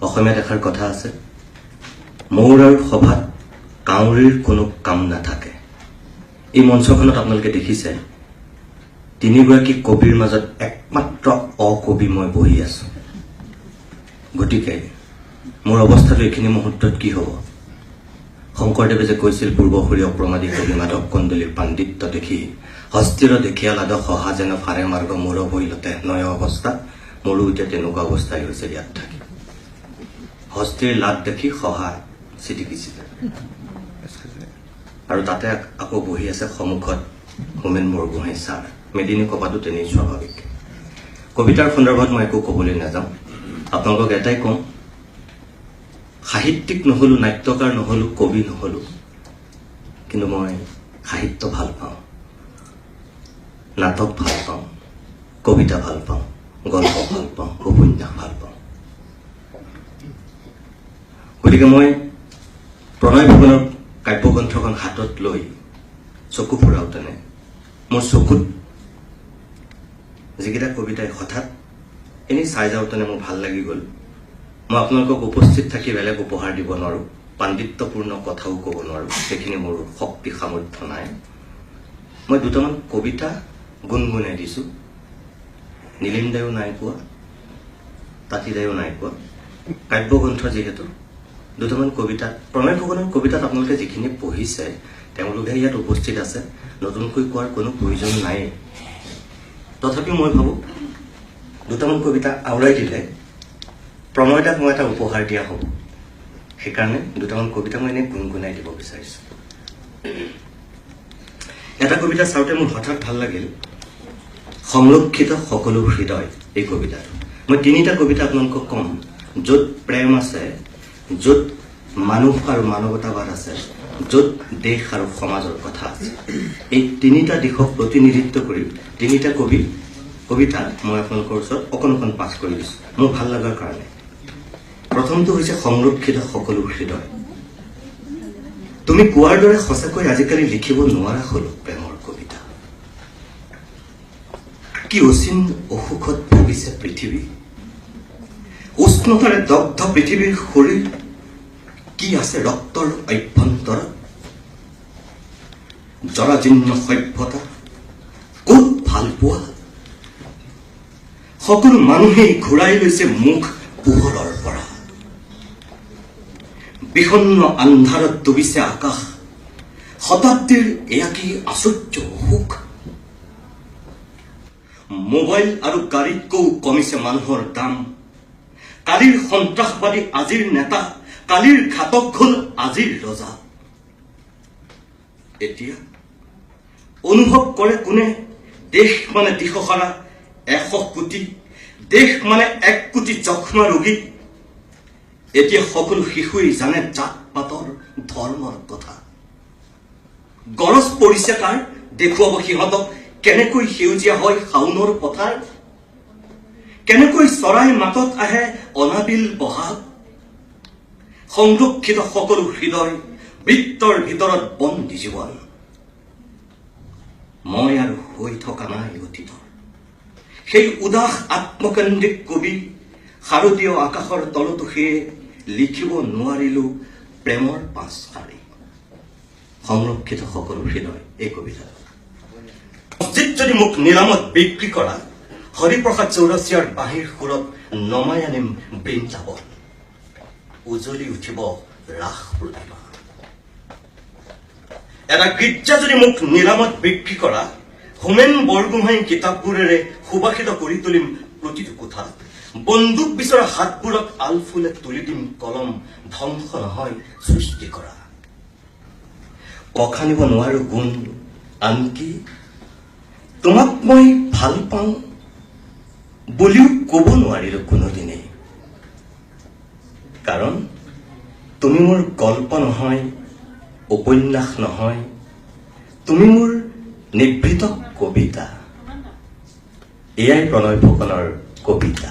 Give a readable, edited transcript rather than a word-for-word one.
অসমীয়াত এষাৰ কথা আছে, মৌৰ আৰু সভাত কাউৰীৰ কোনো কাম নাথাকে। এই মঞ্চখনত আপোনালোকে দেখিছে তিনিগৰাকী কবিৰ মাজত একমাত্ৰ অকবি মই বহি আছো। গতিকে মোৰ অৱস্থাটো এইখিনি মুহূৰ্তত কি হ'ব? শংকৰদেৱে যে কৈছিল পূৰ্বসূৰী অপ্ৰমাদী কবি মাধৱ কন্দলীৰ পাণ্ডিত্য দেখি হস্তিৰ দেখিয়া লাদ সহা যেন ফাৰে মাৰ্গ মূৰ বৈলতে নয় অৱস্থা। মোৰো এতিয়া তেনেকুৱা অৱস্থাই হৈছে ইয়াত থাকি। হস্তিৰ লাট দেখি সহা চিটিকিছিলে আৰু তাতে আকৌ বহি আছে সন্মুখত হোমেন বৰগোহাঁই ছাৰ। মেদিনী কবাতো তেনেই স্বাভাৱিক। কবিতাৰ সন্দৰ্ভত মই একো ক'বলৈ নাযাওঁ। আপোনালোকক এটাই কওঁ, সাহিত্যিক নহলো, নাট্যকাৰ নহলো, কবি নহলো, কিন্তু মই সাহিত্য ভাল পাওঁ, নাটক ভাল পাওঁ, কবিতা ভাল পাওঁ, গল্প ভাল পাওঁ, উপন্যাস ভাল পাওঁ। গতিকে মই প্ৰণয় ফুকনৰ কাব্যগ্ৰন্থখন হাতত লৈ চকু ফুৰাওঁতেনে মোৰ চকুত যিকেইটা কবিতাই হঠাৎ এনেই চাই যাওঁতেনে মোৰ ভাল লাগি গ'ল। মই আপোনালোকক উপস্থিত থাকি বেলেগ উপহাৰ দিব নোৱাৰোঁ, পাণ্ডিত্যপূৰ্ণ কথাও ক'ব নোৱাৰোঁ, সেইখিনি মোৰ শক্তি সামৰ্থ্য নাই। মই দুটামান কবিতা গুণগুণাই দিছোঁ। নীলিম দায়ো নাই কোৱা, তাঁতী দায়ো নাই কোৱা। কাব্যগ্ৰন্থ যিহেতু দুটামান কবিতাত, প্ৰণয় ফুকনৰ কবিতাত আপোনালোকে যিখিনি পঢ়িছে তেওঁলোকে ইয়াত উপস্থিত আছে, নতুনকৈ কোৱাৰ কোনো প্ৰয়োজন নাই। তথাপিও মই ভাবোঁ দুটামান কবিতা আওৰাই দিলে প্ৰণয় দাক মই এটা উপহাৰ দিয়া হ'ব। সেইকাৰণে দুটামান কবিতা মই এনেই গুণগুণাই দিব বিচাৰিছোঁ। এটা কবিতা চাওঁতে মোৰ হঠাৎ ভাল লাগিল, সংৰক্ষিত সকলো হৃদয়। এই কবিতাটো মই তিনিটা কবিতা আপোনালোকক ক'ম, য'ত প্ৰেম আছে, য'ত মানুহ আৰু মানৱতাবাদ আছে, য'ত দেশ আৰু সমাজৰ কথা আছে। এই তিনিটা দিশক প্ৰতিনিধিত্ব কৰি তিনিটা কবিতা মই আপোনালোকৰ ওচৰত অকণ পাঠ কৰি দিছোঁ মোৰ ভাল লগাৰ কাৰণে। প্ৰথমটো হৈছে সংৰক্ষিত সকলো হৃদয়। তুমি কোৱাৰ দৰে সঁচাকৈ আজিকালি লিখিব নোৱাৰা হ'ল প্ৰেমৰ কবিতা। কি অচিন অসুখত ভুগিছে পৃথিৱী, উষ্ণতাৰে দগ্ধ পৃথিৱীৰ শৰীৰ। কি আছে ৰক্তৰ অভ্যন্তৰত, জৰাজীৰ্ণ সভ্যতা, ক'ত ভাল পোৱা। সকলো মানুহেই ঘূৰাই লৈছে মুখ পোহৰৰ পৰা। বিষণ্ণ আন্ধাৰত ডুবিছে আকাশ, শতাব্দীৰ এয়া কি আশ্চৰ্য সুখ। মোবাইল আৰু গাড়ীতকৈও কমিছে মানুহৰ দাম। কালিৰ সন্ত্ৰাসবাদী আজিৰ নেতা, কালিৰ ঘাতক হ'ল আজিৰ ৰজা। এতিয়া অনুভৱ কৰে কোনে, দেশ মানে দিশহাৰা 100 কোটি, দেশ মানে 1 কোটি যক্ষ্মা ৰোগী। এতিয়া সকলো শিশুৱে জানে জাত পাতৰ ধৰ্মৰ কথা। গৰজ পৰিছে কাৰ, দেখুৱাব সিহঁতক কেনেকৈ সেউজীয়া হয় শাওনৰ পথাৰ, কেনেকৈ চৰাই মাতত আহে অনাবিল বহাগ। সংৰক্ষিত সকলো হৃদয়, বৃত্তৰ ভিতৰত বন্দী জীৱন। মই আৰু হৈ থকা নাই অতীতৰ সেই উদাস আত্মকেন্দ্ৰিক কবি। শাৰদীয় আকাশৰ তলতো সেয়ে লিখিব নোৱাৰিলো প্ৰেমৰ 5 শাৰী। সংৰক্ষিত সকলো হৃদয় এই কবিতা। মছজিদ যদি মোক নিলামত বিক্ৰী কৰা, হৰিপ্ৰসাদ চৌৰাচিয়াৰ বাঁহীৰ সুৰত নমাই আনিম বৃন্দাবন। উজলি উঠিব ৰাস প্ৰতিভা। এটা গীৰ্জা যদি মোক নিলামত বিক্ৰী কৰা, হোমেন বৰগোহাঁই কিতাপবোৰেৰে সুবাসিত কৰি তুলিম প্ৰতিটো কোঠা। বন্দুক বিচৰা হাতবোৰক আলফুলে তুলি দিম কলম, ধ্বংস নহয় সৃষ্টি কৰা। পখানিব নোৱাৰো গুণ আনকি তোমাক মই ভাল পাওঁ বুলিও ক'ব নোৱাৰিলো কোনোদিনেই। কাৰণ তুমি মোৰ গল্প নহয়, উপন্যাস নহয়, তুমি মোৰ নিভৃত কবিতা। এয়াই প্ৰণয় ফুকনৰ কবিতা।